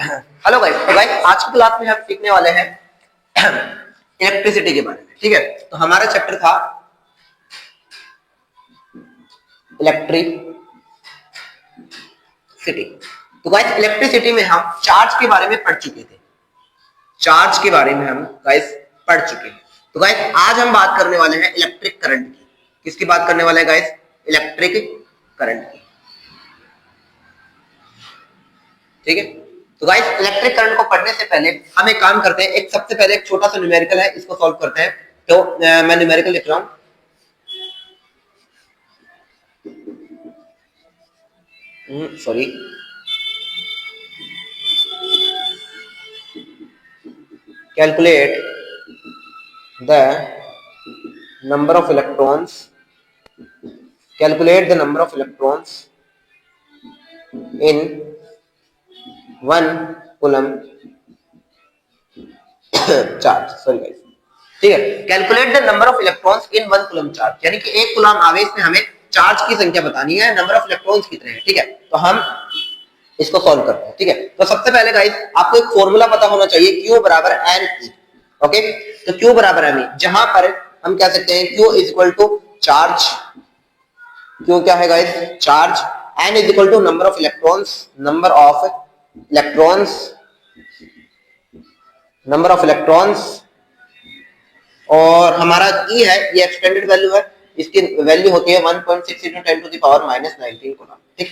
Hello guys, तो guys आज की क्लास में हम सीखने वाले हैं इलेक्ट्रिसिटी के बारे में। ठीक है, तो हमारा चैप्टर था इलेक्ट्रिसिटी। तो गाइस इलेक्ट्रिसिटी में हम चार्ज के बारे में पढ़ चुके थे। चार्ज के बारे में हम गाइस पढ़ चुके हैं। तो गाइस आज हम बात करने वाले हैं इलेक्ट्रिक करंट की। किसकी बात करने वाले हैं गाइस? इलेक्ट्रिक करंट की। ठीक है, तो गाइस इलेक्ट्रिक करंट को पढ़ने से पहले हम एक काम करते हैं, एक सबसे पहले एक छोटा सा न्यूमेरिकल है, इसको सॉल्व करते हैं। तो मैं न्यूमेरिकल लिख रहा हूं। Sorry, calculate the number of electrons, calculate the number of electrons in 1 coulomb charge. Sorry guys, ठीक है, calculate the number of electrons in 1 coulomb charge, यानी कि 1 कूलम आवेश में हमें चार्ज की संख्या बतानी है, नंबर ऑफ इलेक्ट्रॉन्स कितने हैं। ठीक है, तो हम इसको सॉल्व करते हैं। ठीक है, तो सबसे पहले गाइस आपको एक फॉर्मूला पता होना चाहिए, Q बराबर एन ई। ओके, तो Q बराबर एन ई, जहां पर हम कह सकते हैं Q is equal to charge. Q क्या है guys? Charge. N is equal to number of electrons, number of electrons, number of electrons, और हमारा E है, ये एक्सटेंडेड वैल्यू है, इसकी वैल्यू होती है 1.6 × 10⁻⁻19 कूलम। ठीक,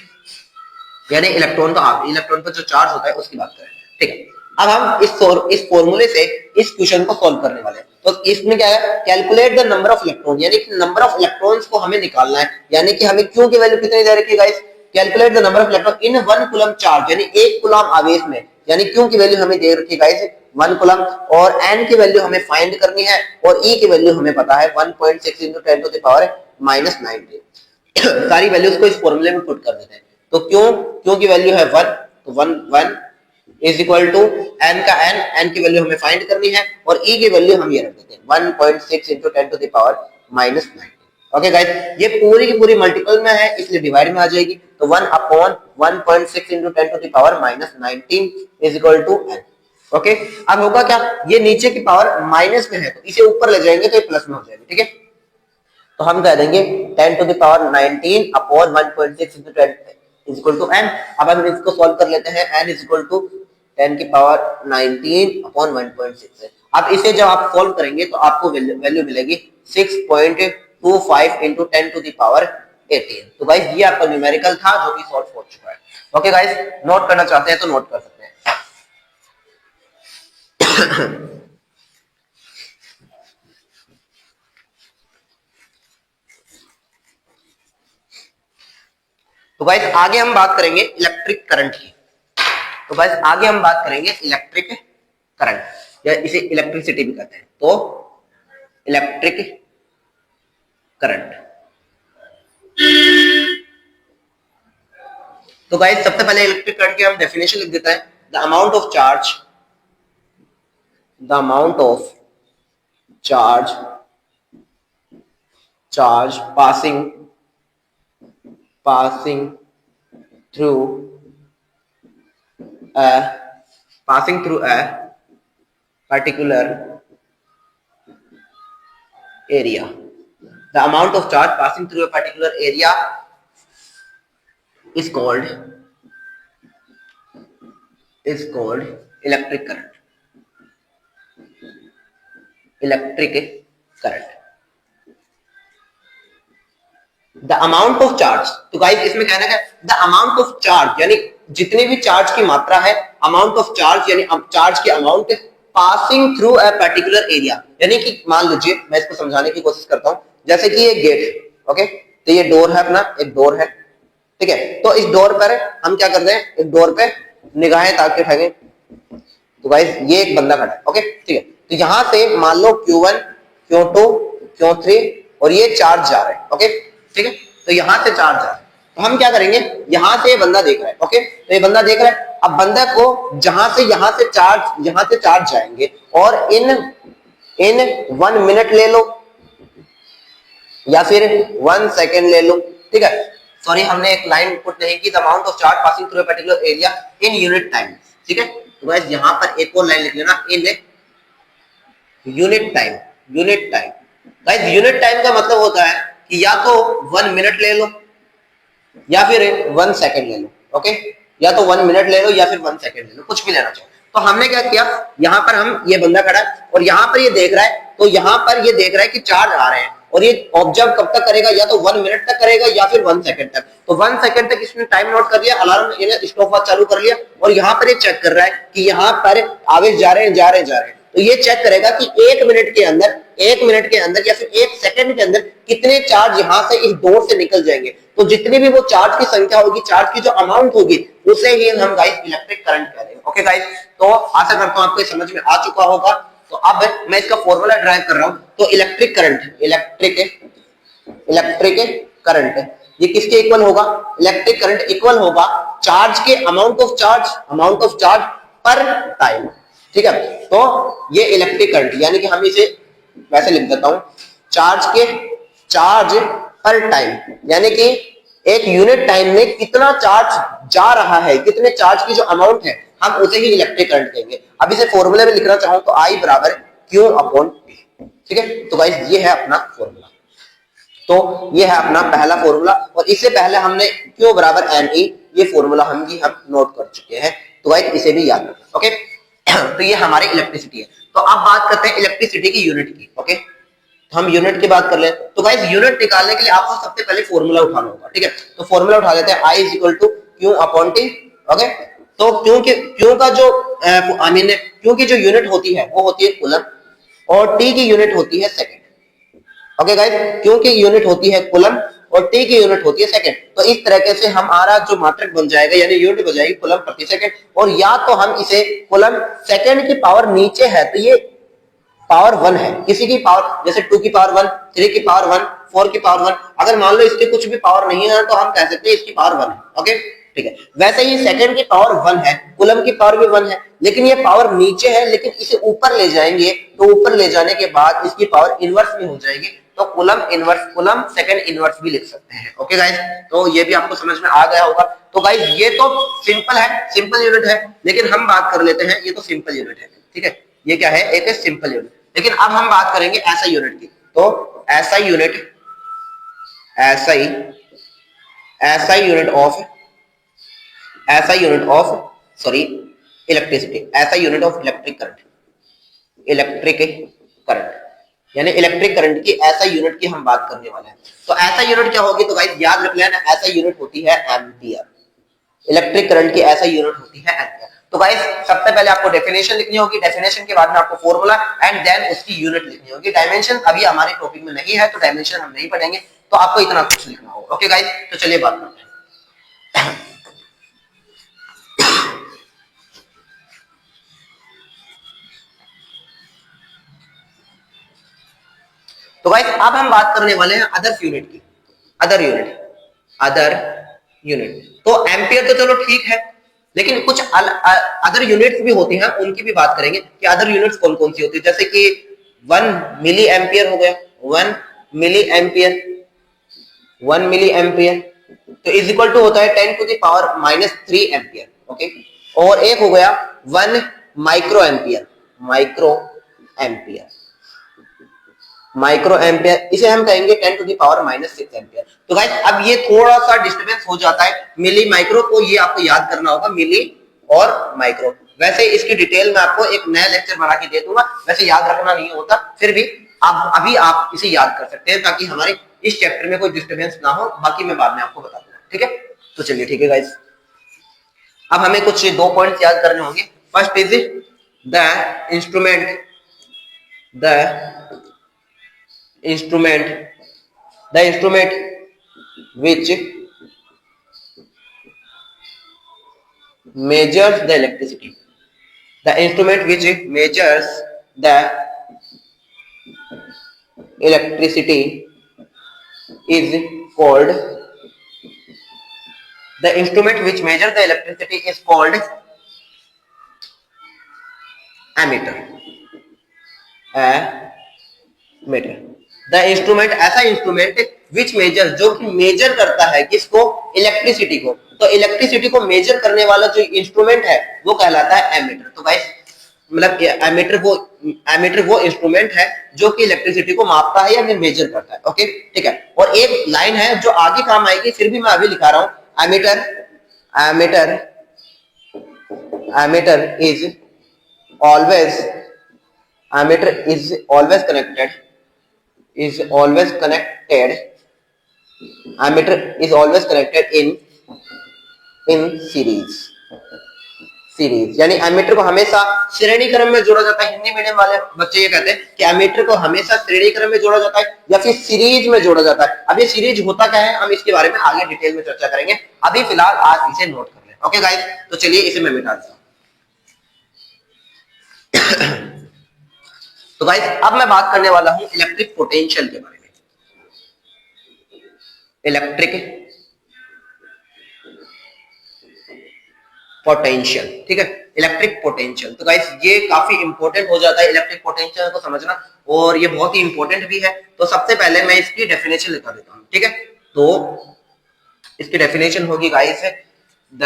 यानी इलेक्ट्रॉन पर जो चार्ज होता है उसकी बात करें। ठीक है, अब हम इस फॉर्मूले से इस क्वेश्चन को सॉल्व करने वाले हैं। तो इसमें क्या है? Calculate the number of electron, यानी कि नंबर ऑफ इलेक्ट्रॉन्स को हमें निकालना है, यानी कि हमें Q की वैल्यू कितनी दे रखी है guys? Calculate the number of electron in 1 coulomb charge, यानी 1 कूलम आवेश में, यानी Q की वैल्यू हमें दे रखी है गाइस 1 कूलम, और N की वैल्यू हमें फाइंड करनी है, और E की वैल्यू हमें पता है 1.6 × 10⁻⁻19। सारी वैल्यूज को इस फॉर्मूले में पुट कर देते हैं। तो क्यों की वैल्यू है 1, तो 1 इज इक्वल टू n का n की वैल्यू हमें फाइंड करनी है, और e की वैल्यू हम ये रख देते हैं 1.6 × 10⁻⁻19। ओके गाइस, ये पूरी की पूरी मल्टीपल में है इसलिए डिवाइड में आ जाएगी, तो 1/1.6 × 10⁻⁻19 इज इक्वल टू n। ओके, अब होगा क्या? ये नीचे की पावर माइनस में है, तो इसे ऊपर ले जाएंगे तो ये प्लस में हो जाएगी। ठीक है, तो हम कह देंगे 10⁻19 upon 1.6 × 10 is equal to n। अब हम इसको सॉल्व कर लेते हैं, n is equal to 10⁻19 upon 1.6 है। अब इसे जब आप सॉल्व करेंगे तो आपको वैल्यू मिलेगी 6.25 × 10⁻18। तो गाइस ये आपका न्यूमेरिकल था जो कि सॉल्व हो चुका है। ओके गाइस, नोट करना चाहते हैं तो नोट कर सकते हैं। तो गाइस आगे हम बात करेंगे इलेक्ट्रिक करंट की। तो गाइस आगे हम बात करेंगे इलेक्ट्रिक करंट, या इसे इलेक्ट्रिसिटी भी कहते हैं। तो इलेक्ट्रिक करंट, तो गाइस सबसे पहले इलेक्ट्रिक करंट की हम डेफिनेशन लिख देते हैं। The amount of charge, the amount of charge passing through a particular area. The amount of charge passing through a particular area is called electric current. Electric current. The amount of charge, तो guys इसमें कहना है the amount of charge, यानी जितनी भी charge की मात्रा है, अमाउंट ऑफ चार्ज यानी चार्ज की amount passing through a particular area, यानी कि मान लीजिए मैं इसको समझाने की कोशिश करता हूं, जैसे कि ये गेट है। ओके, तो ये डोर है, अपना एक डोर है। ठीक है, तो इस डोर पर हम क्या करते हैं, एक डोर पे निगाहें ताक के ठगे। तो गाइस ये एक बंदा खड़ा है। ओके, ठीक है, तो यहां से मान लो Q1 Q2 Q3 और ये चार्ज जा रहे हैं। ओके, ठीक है, तो यहां से चार्ज आ रहा है, तो हम क्या करेंगे, यहां से बंदा देख रहा है। ओके, तो ये बंदा देख रहा है, अब बंदा को यहां से चार्ज जाएंगे, और इन 1 मिनट ले लो या फिर 1 सेकेंड ले लो। ठीक है, सॉरी हमने एक लाइन पुट नहीं की, the amount of charge passing through a particular area in unit time. ठीक है। तो गाइस यहाँ पर एक और लाइन लिख लेना, in unit time. Unit time guys, unit time का मतलब होता है कि या तो 1 मिनट ले लो या फिर 1 सेकंड ले लो, ओके। या तो 1 मिनट ले लो या फिर 1 सेकंड ले लो, कुछ भी लेना चाहो। तो हमने क्या किया, यहाँ पर हम, ये बंदा खड़ा है और यहाँ पर ये देख रहा है, तो यहाँ पर ये देख रहा है कि चार्ज आ रहे हैं, और ये ऑब्जर्व कब तक करेगा, या तो 1 मिनट तक करेगा या फिर 1 सेकंड तक। तो 1 सेकंड तक इसने टाइम नोट कर लिया, अलार्म स्टॉप वॉच चालू कर लिया, और यहाँ पर ये चेक कर रहा है कि यहाँ पर आवेश जा रहे हैं, जा रहे हैं, जा रहे हैं। तो ये चेक करेगा कि 1 मिनट के अंदर, 1 मिनट के अंदर या फिर 1 सेकंड के अंदर कितने चार्ज यहाँ से इस डोर से निकल जाएंगे। तो जितनी भी वो चार्ज की संख्या होगी, चार्ज की जो अमाउंट होगी, उसे ही हम गाइस इलेक्ट्रिक करंट कह रहे हैं, ओके गाइस। तो आशा करता हूं आपको समझ में आ चुका होगा। तो अब मैं इसका फॉर्मूला ड्राइव कर रहा हूं। तो इलेक्ट्रिक करंट, इलेक्ट्रिक करंट ये किसके इक्वल होगा, इलेक्ट्रिक करंट इक्वल होगा चार्ज के अमाउंट ऑफ चार्ज पर टाइम, ठीक है। तो ये इलेक्ट्रिक करंट, यानी कि हम इसे वैसे लिख देता हूं, चार्ज पर टाइम, यानी कि एक यूनिट टाइम में कितना चार्ज जा रहा है, कितने चार्ज की जो अमाउंट है, हम उसे ही इलेक्ट्रिक करंट कहेंगे। अब इसे फॉर्मूले में लिखना चाहूं तो I बराबर Q अपॉन P, ठीक है। तो गाइस ये है अपना फॉर्मूला, तो ये है अपना पहला फॉर्मूला, और इससे पहले हमने Q बराबर NE, ये फॉर्मूला हम नोट कर चुके हैं। तो गाइस इसे भी याद रखें, ओके। तो ये हमारी इलेक्ट्रिसिटी है। तो अब बात करते हैं इलेक्ट्रिसिटी की यूनिट की, ओके। तो हम यूनिट की बात कर ले। तो गाइस यूनिट निकालने के लिए आपको सबसे पहले फॉर्मूला उठाना होगा, ठीक है। तो फॉर्मूला उठा लेते हैं, I is equal to Q upon T, okay. तो क्यों का जो आई मीन क्यों की जो यूनिट होती है वो होती है कूलम, और T की यूनिट होती है सेकंड, ओके गाइस। क्यों की यूनिट होती है कूलम और T की यूनिट होती है सेकंड। तो इस तरीके से हमारा जो मात्रक बन जाएगा, यानी यूनिट बन जाएगी कूलम प्रति सेकंड। और या तो हम इसे कूलम सेकंड की पावर नीचे है तो ये पावर 1 है, किसी की पावर जैसे 2 की पावर 1, 3 की पावर 1, 4 की पावर 1, अगर मान लो इसके कुछ भी पावर नहीं है तो हम कह सकते हैं इसकी पावर 1 है, ओके, ठीक है। वैसे ही सेकंड की पावर 1 है, कूलम की पावर भी 1 है, लेकिन ये पावर नीचे है, लेकिन इसे ऊपर ले जाएंगे तो ऊपर ले जाने के बाद इसकी पावर इनवर्स में हो जाएगी, तो coulomb inverse, coulomb second inverse भी लिख सकते हैं, ओके गाइस। तो ये भी आपको समझ में आ गया होगा। तो गाइस ये तो सिंपल है, सिंपल यूनिट है, लेकिन हम बात कर लेते हैं, ये तो सिंपल यूनिट है, ठीक है, ये क्या है, एक सिंपल यूनिट। लेकिन अब हम बात करेंगे एसआई यूनिट की। तो SI unit electricity, SI unit of electric current, यानी इलेक्ट्रिक करंट की एसआई यूनिट की हम बात करने वाले हैं। तो एसआई यूनिट क्या होगी, तो गाइस याद रख लेना, एसआई यूनिट होती है एम्पियर। इलेक्ट्रिक करंट की एसआई यूनिट होती है एम्पियर। तो गाइस सबसे पहले आपको डेफिनेशन लिखनी होगी, डेफिनेशन के बाद में आपको फॉर्मूला एंड देन उसकी यूनिट लिखनी होगी। डायमेंशन अभी हमारे टॉपिक में नहीं है, तो डायमेंशन हम नहीं पढ़ेंगे, तो आपको इतना कुछ लिखना होगा, ओके गाइस। तो चलिए बात करते हैं। तो गाइस अब हम बात करने वाले हैं अदर यूनिट की, अदर यूनिट। तो एम्पियर तो चलो ठीक है, लेकिन कुछ अदर यूनिट्स भी होती हैं, उनकी भी बात करेंगे कि अदर यूनिट्स कौन कौन सी होती है। जैसे कि 1 मिली एम्पियर हो गया, 1 मिली एम्पियर तो इज इक्वल टू होता है 10 to the power -3 ampere, okay. और एक हो गया 1 माइक्रो एम्पियर, इसे हम कहेंगे 10 टू द पावर -6 एम्पियर। तो गाइस अब ये थोड़ा सा डिस्टर्बेंस हो जाता है, मिली माइक्रो, को ये आपको याद करना होगा, मिली और माइक्रो। वैसे इसकी डिटेल में आपको एक नया लेक्चर बना के दे दूंगा, वैसे याद रखना नहीं होता, फिर भी अभी आप इसे याद कर सकते हैं, ताकि हमारे इस चैप्टर में कोई डिस्टर्बेंस ना हो। बाकी मैं बाद में आपको बता दूंगा, ठीक है। तो चलिए ठीक है गाइस, अब हमें कुछ 2 पॉइंट्स याद करने होंगे। First is the instrument which measures the electricity, the instrument which measures the electricity is called, the instrument which measures the electricity is called ammeter, the instrument, ऐसा इंस्ट्रूमेंट विच मेजर, जो कि major करता है किसको, electricity को। तो electricity को major करने वाला जो इंस्ट्रूमेंट है वो कहलाता है एमीटर। तो गाइस मतलब एमीटर वो इंस्ट्रूमेंट है जो कि इलेक्ट्रिसिटी को मापता है या फिर मेजर करता है। ओके ठीक है। और एक लाइन है जो आगे काम आएगी, फिर भी मैं अभी लिखा रहा हूं, ammeter is always connected in series यानी एमीटर को हमेशा श्रेणी क्रम में जोड़ा जाता है। हिंदी मीडियम वाले बच्चे ये कहते हैं कि एमीटर को हमेशा श्रेणी क्रम में जोड़ा जाता है या फिर सीरीज में जोड़ा जाता है। अब ये सीरीज होता क्या है, हम इसके बारे में आगे डिटेल में चर्चा करेंगे। अभी फिलहाल आज इसे नोट कर लें। ओके गाइस, तो चलिए इसे मैं मिटा देता हूं। तो गाइस अब मैं बात करने वाला हूं इलेक्ट्रिक पोटेंशियल के बारे में। इलेक्ट्रिक पोटेंशियल, ठीक है, इलेक्ट्रिक पोटेंशियल। तो गाइस ये काफी इंपॉर्टेंट हो जाता है इलेक्ट्रिक पोटेंशियल को समझना, और ये बहुत ही इंपॉर्टेंट भी है। तो सबसे पहले मैं इसकी डेफिनेशन लिखा देता हूं, ठीक है। तो इसकी डेफिनेशन होगी guys the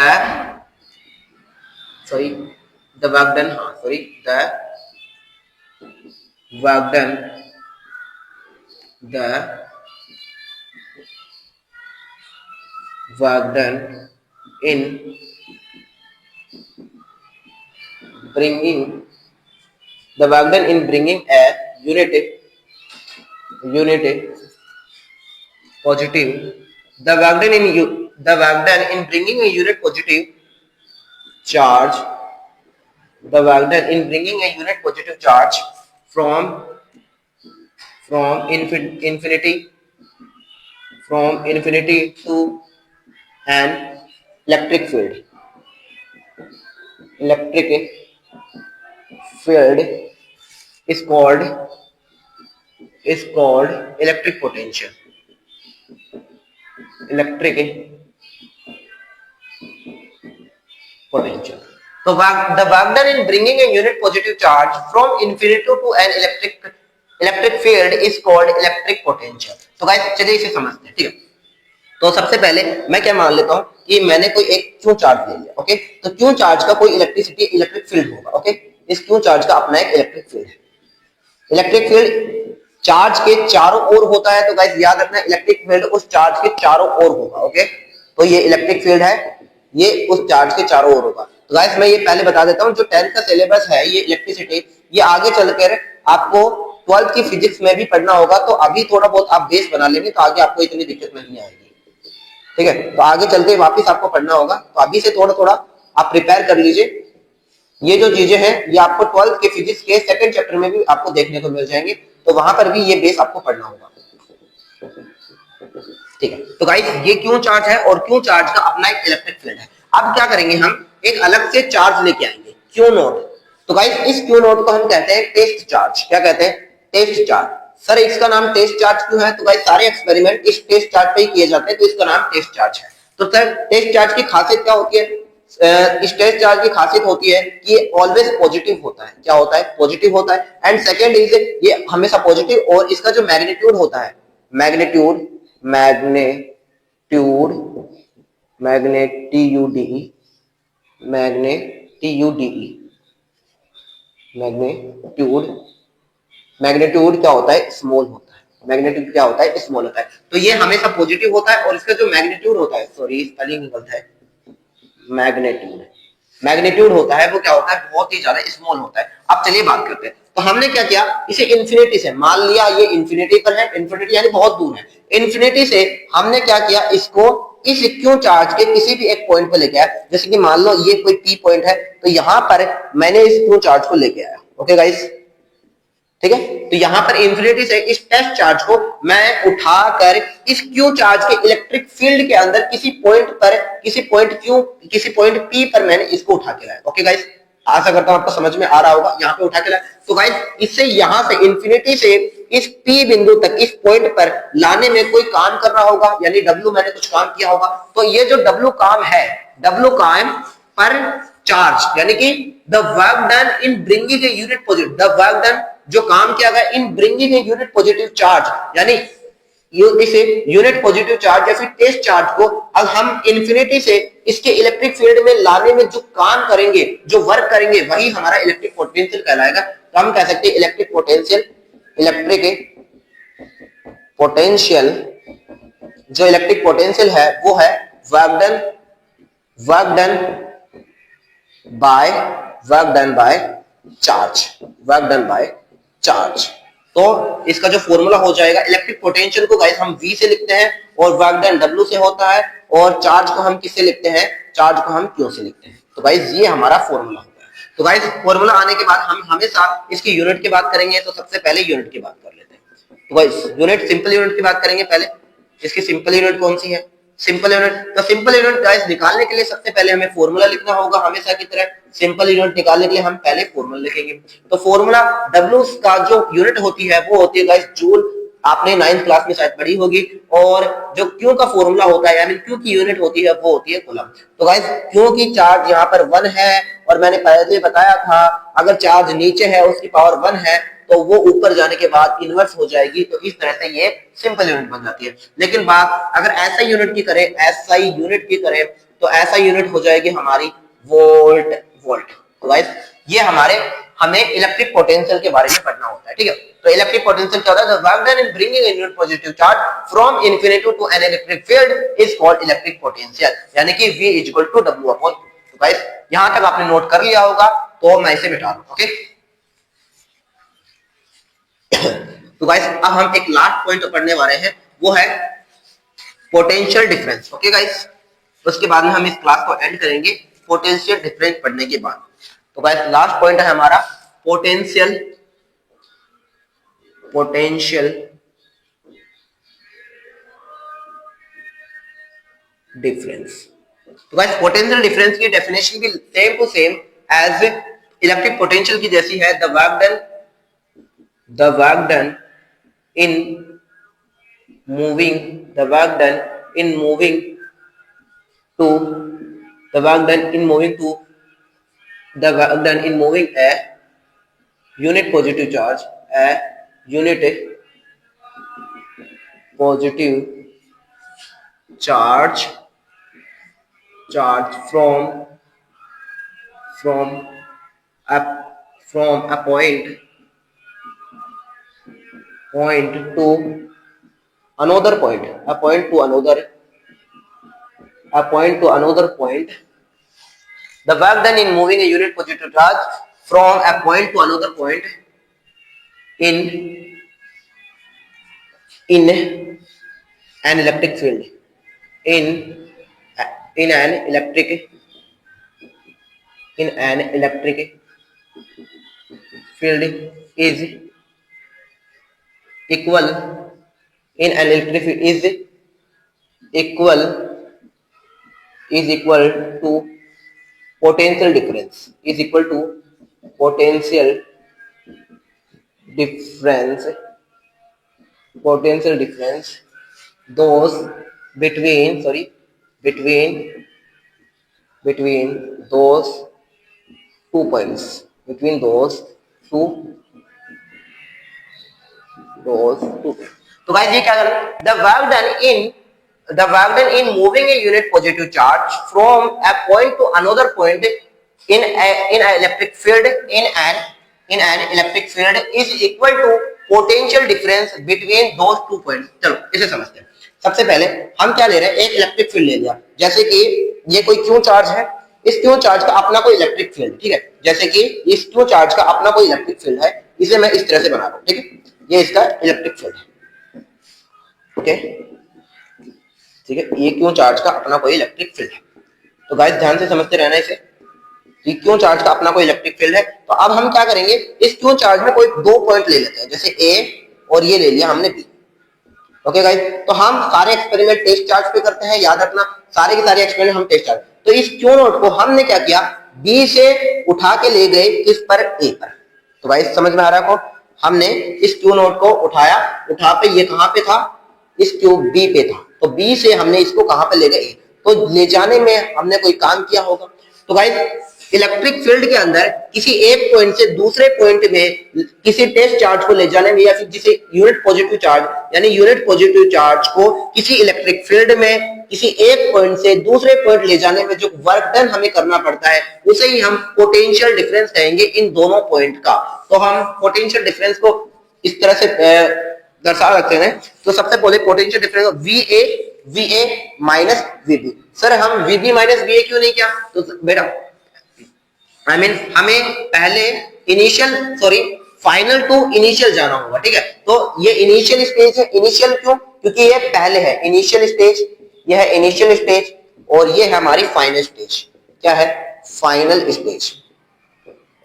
work done in bringing a unit positive charge from infinity to an electric field is called electric potential। तो the work done in bringing a unit positive charge from infinity to an electric field is called electric potential। तो guys चलिए इसे समझते हैं, ठीक है। तो सबसे पहले मैं क्या मान लेता हूं कि मैंने कोई एक क्यू चार्ज ले लिया। ओके, तो क्यू चार्ज का कोई इलेक्ट्रिक फील्ड होगा। ओके, इस क्यू चार्ज का अपना एक इलेक्ट्रिक फील्ड है। इलेक्ट्रिक फील्ड चार्ज के चारों ओर होता है। तो गाइस याद रखना, इलेक्ट्रिक फील्ड उस चार्ज के चारों ओर होगा। ओके, तो ये इलेक्ट्रिक फील्ड है, ये उस चार्ज के चारों ओर होगा। तो गाइस मैं ये पहले बता देता हूं, जो 10th का सिलेबस है ये इलेक्ट्रिसिटी, ये आगे चलकर आपको 12th की फिजिक्स में भी पढ़ना होगा। तो अभी थोड़ा बहुत आप बेस बना लेंगे तो आगे आपको इतनी दिक्कत नहीं आएगी, ठीक है। तो आगे चलते वापस आपको पढ़ना होगा, तो अभी से थोड़ा थोड़ा आप प्रिपेयर कर लीजिए। ये जो चीजें हैं ये आपको 12th के फिजिक्स के सेकंड चैप्टर में भी आपको देखने को मिल जाएंगे, तो वहां पर भी ये बेस आपको पढ़ना होगा, ठीक है। तो गाइस ये क्यों चार्ज है और क्यों चार्ज का अपना एक इलेक्ट्रिक फील्ड है। अब क्या करेंगे, हम एक अलग से चार्ज लेके आएंगे, क्यू नोट। तो गाइस इस क्यू नोट को हम कहते हैं टेस्ट चार्ज। क्या कहते हैं? Test charge. सर इसका नाम टेस्ट चार्ज क्यों है? तो गाइस सारे एक्सपेरिमेंट इस टेस्ट चार्ज पे ही किए जाते हैं, तो इसका नाम टेस्ट चार्ज है। तो सर टेस्ट चार्ज की खासियत क्या होती है? इस टेस्ट चार्ज की खासियत होती है कि ये ऑलवेज पॉजिटिव होता है। क्या होता है? पॉजिटिव होता है। एंड सेकंड इज ये हमेशा पॉजिटिव, और इसका जो मैग्नीट्यूड होता है, मैग्नीट्यूड क्या होता है? स्मॉल होता है। मैग्नीट्यूड क्या होता है? स्मॉल होता है। तो ये हमेशा पॉजिटिव होता है, और इसका जो मैग्नीट्यूड होता है, सॉरी स्पेलिंग गलत है, मैग्नीट्यूड होता है वो क्या होता है? बहुत ही ज्यादा स्मॉल होता है। अब चलिए बात करते हैं। तो हमने क्या किया, इसे इंफिनिटी से मान लिया, ये इंफिनिटी पर है, इंफिनिटी यानी बहुत दूर है। इंफिनिटी से हमने क्या किया, इसको इस क्यू चार्ज के किसी भी एक पॉइंट पे लेके आया। जैसे कि मान लो ये कोई पी पॉइंट है, तो यहां पर मैंने इस क्यू चार्ज को लेके आया। ओके गाइस, ठीक है। तो यहां पर इंफिनिटी से इस टेस्ट चार्ज को मैं उठाकर इस क्यू चार्ज के इलेक्ट्रिक फील्ड के अंदर किसी पॉइंट पी पर मैंने इसको उठा के लाया। ओके गाइस, आशा करता हूं आपको समझ में आ रहा होगा। यहां पे उठा के लाया, तो गाइस इससे यहां से इंफिनिटी से इस पी बिंदु तक, इस पॉइंट पर लाने में कोई काम करना होगा, यानी डब्ल्यू मैंने कुछ काम किया होगा। तो ये जो डब्ल्यू काम है, डब्ल्यू काम पर चार्ज, यानी कि the work done in bringing a unit positive, the work done जो काम किया गया in bringing a unit positive charge, यानी इस यूनिट पॉजिटिव चार्ज या फिर टेस्ट चार्ज को अब हम इन्फिनिटी से इसके इलेक्ट्रिक फील्ड में लाने में जो काम करेंगे, जो वर्क करेंगे, वही हमारा इलेक्ट्रिक पोटेंशियल कहलाएगा। तो हम कह सकते हैं इलेक्ट्रिक पोटेंशियल, जो इलेक्ट्रिक पोटेंशियल है वो है वर्क डन बाय चार्ज। तो इसका जो फॉर्मूला हो जाएगा, इलेक्ट्रिक पोटेंशियल को गाइस हम V से लिखते हैं और वर्क डन W से होता है, और चार्ज को हम किससे लिखते हैं, चार्ज को हम Q से लिखते हैं। तो गाइस ये हमारा फॉर्मूला होता है। तो गाइस फॉर्मूला आने के बाद हम हमेशा इसकी यूनिट की बात करेंगे, तो सबसे पहले यूनिट की बात कर लेते हैं। तो गाइस यूनिट, सिंपल यूनिट की बात करेंगे पहले। इसकी सिंपल यूनिट कौन सी है, सिंपल यूनिट। तो सिंपल यूनिट गाइस निकालने के लिए सबसे पहले हमें फॉर्मूला लिखना होगा, हमेशा की तरह सिंपल यूनिट निकालने के लिए हम पहले फॉर्मूला लिखेंगे। तो फॉर्मूला W का जो यूनिट होती है वो होती है गाइस जूल, आपने 9th क्लास में शायद पढ़ी होगी। और जो Q का फॉर्मूला होता है, यानी Q की यूनिट होती है वो होती है कूलम। तो गाइस Q की चार्ज यहाँ पर 1 है, और मैंने पहले बताया था अगर चार्ज नीचे है उसकी पावर 1 है तो वो ऊपर जाने के बाद इनवर्स हो जाएगी। तो इस तरह से ये सिंपल यूनिट बन जाती है। लेकिन बात अगर SI यूनिट की करें, SI यूनिट की करें तो SI यूनिट हो जाएगी हमारी वोल्ट। तो गाइस ये हमें इलेक्ट्रिक पोटेंशियल के बारे में पढ़ना होता है, ठीक है। तो इलेक्ट्रिक पोटेंशियल क्या होता है, the work done in bringing a unit positive charge from infinity to an electric field is called electric potential, यानी कि V = W/2। तो गाइस यहां तक आपने नोट कर लिया होगा, तो मैं इसे मिटा दूं, ओके। तो गाइस अब हम एक लास्ट पॉइंट पढ़ने वाले हैं, वो है पोटेंशियल डिफरेंस, ओके गाइस। उसके बाद में हम इस क्लास को एंड करेंगे पोटेंशियल डिफरेंस पढ़ने के बाद। तो गाइस लास्ट पॉइंट है हमारा पोटेंशियल डिफरेंस। तो गाइस पोटेंशियल डिफरेंस की डेफिनेशन भी same to same as electric potential की जैसी है। The work done in moving a unit positive charge from a point to another point, the work done in moving a unit positive charge from a point to another point in an electric field, in an electric field is equal to potential difference, those between those two points, तो guys ये क्या कर रहे हैं, the work done in moving a unit positive charge from a point to another point in an electric field is equal to potential difference between those two points। चलो इसे समझते हैं। सबसे पहले हम क्या ले रहे हैं, एक इलेक्ट्रिक फील्ड ले लिया, जैसे कि ये कोई क्यू चार्ज है, इस क्यू चार्ज का अपना कोई इलेक्ट्रिक फील्ड, ठीक है। जैसे कि इस क्यू चार्ज का अपना कोई इलेक्ट्रिक फील्ड है, इसे मैं इस तरह से बना रहा हूं, ठीक है। ये इसका इलेक्ट्रिक फील्ड है, ओके, ठीक है। ये क्यों चार्ज का अपना कोई इलेक्ट्रिक फील्ड है। तो गाइस ध्यान से समझते रहना इसे, ये क्यों चार्ज का अपना कोई इलेक्ट्रिक फील्ड है। तो अब हम क्या करेंगे, इस क्यों चार्ज में कोई दो पॉइंट ले लेते हैं, जैसे ए और ये ले लिया हमने बी, ओके गाइस। तो हम सारे एक्सपेरिमेंट टेस्ट चार्ज पे करते हैं, याद रखना सारे के सारे एक्सपेरिमेंट हम टेस्ट चार्ज। तो इस क्यू नोट को हमने क्या किया, बी से उठा के ले गए किस पर, ए पर। तो गाइस समझ में आ रहा है, हमने इस क्यू नोट को उठा पे ये कहां पे था, इस क्यू बी पे था, तो बी से हमने इसको कहां पे ले गए, तो ले जाने में हमने कोई काम किया होगा। तो गाइस इलेक्ट्रिक फील्ड के अंदर किसी एक पॉइंट से दूसरे पॉइंट में किसी टेस्ट चार्ज को ले जाने में, या फिर जिसे यूनिट पॉजिटिव चार्ज यानी यूनिट पॉजिटिव चार्ज को किसी इलेक्ट्रिक फील्ड में किसी एक पॉइंट से दूसरे पॉइंट ले जाने में जो वर्क डन हमें करना पड़ता है उसे ही हम पोटेंशियल डिफरेंस कहेंगे इन दोनों पॉइंट का। तो हम पोटेंशियल डिफरेंस को इस तरह से दर्शा सकते हैं। तो सबसे पहले potential difference VA minus VB। Sir हम VB माइनस VA क्यों नहीं किया? तो बेटा हमें पहले फाइनल टू इनिशियल जाना होगा, ठीक है। तो ये इनिशियल स्टेज है। इनिशियल क्यों? क्योंकि ये पहले है इनिशियल स्टेज, यह है इनिशियल स्टेज, और ये है हमारी फाइनल स्टेज। क्या है? Final stage.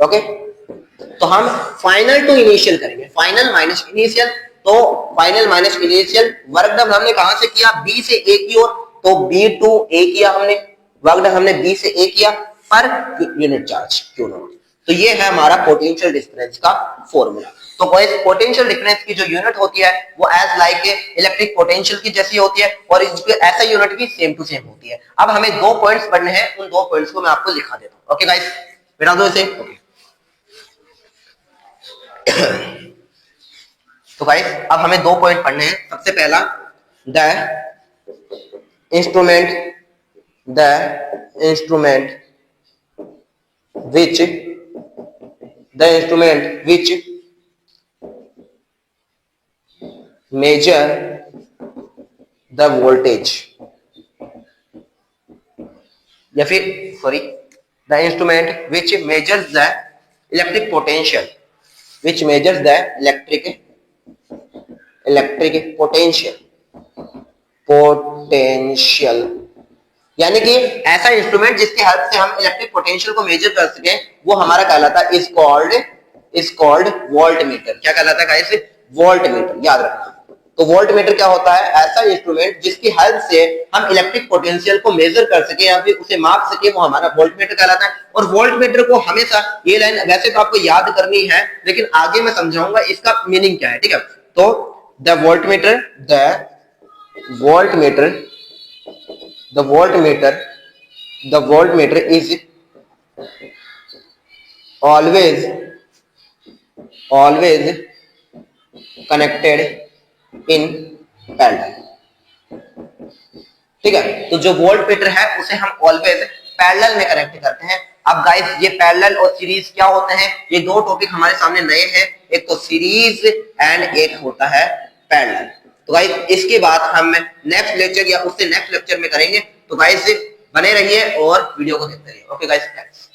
ओके, तो हम फाइनल टू इनिशियल करेंगे, फाइनल माइनस इनिशियल। तो final minus initial work done हमने कहां से किया? B से A की ओर, तो B टू A किया हमने, वर्क डन हमने B से A किया पर यूनिट चार्ज Q0। तो ये है हमारा पोटेंशियल डिफरेंस का फॉर्मूला। तो पोटेंशियल डिफरेंस की जो यूनिट होती है वो एज लाइक इलेक्ट्रिक पोटेंशियल की जैसी होती है, और इसकी ऐसा यूनिट भी सेम टू सेम होती है। अब हमें दो पॉइंट्स पढ़ने हैं, उन दो पॉइंट्स को मैं आपको लिखा देता हूं। ओके गाइस, बेटा दो इसे। ओके तो गाइस अब हमें दो पॉइंट पढ़ने हैं। सबसे पहला the instrument which measure the voltage, या फिर the instrument which measures the electric potential, potential यानी कि ऐसा इंस्ट्रूमेंट जिसकी हेल्प से हम इलेक्ट्रिक पोटेंशियल को मेजर कर सके, वो हमारा कहलाता है इज कॉल्ड वोल्ट मीटर। क्या कहलाता है गाइस? वोल्ट मीटर, याद रखना। तो वोल्ट मीटर क्या होता है? ऐसा इंस्ट्रूमेंट जिसकी हेल्प से हम इलेक्ट्रिक पोटेंशियल को मेजर कर सके या फिर उसे माप सके, वो हमारा वोल्ट मीटर कहलाता है। और वोल्ट मीटर को हमेशा, ये लाइन वैसे तो आपको याद करनी है, लेकिन आगे मैं समझाऊंगा इसका मीनिंग क्या है, ठीक है। तो the volt meter is always connected in parallel, ठीक है। तो जो वोल्ट मीटर है उसे हम ऑलवेज पैरेलल में कनेक्ट करते हैं। अब गाइस ये पैरेलल और सीरीज क्या होते हैं? ये दो टॉपिक हमारे सामने नए हैं, एक तो सीरीज एंड एक होता है पैरेलल। तो गाइस इसके बाद हम नेक्स्ट लेक्चर या उससे नेक्स्ट लेक्चर में करेंगे। तो गाइस बने रहिए और वीडियो को देखते रहिए। Okay guys, thanks.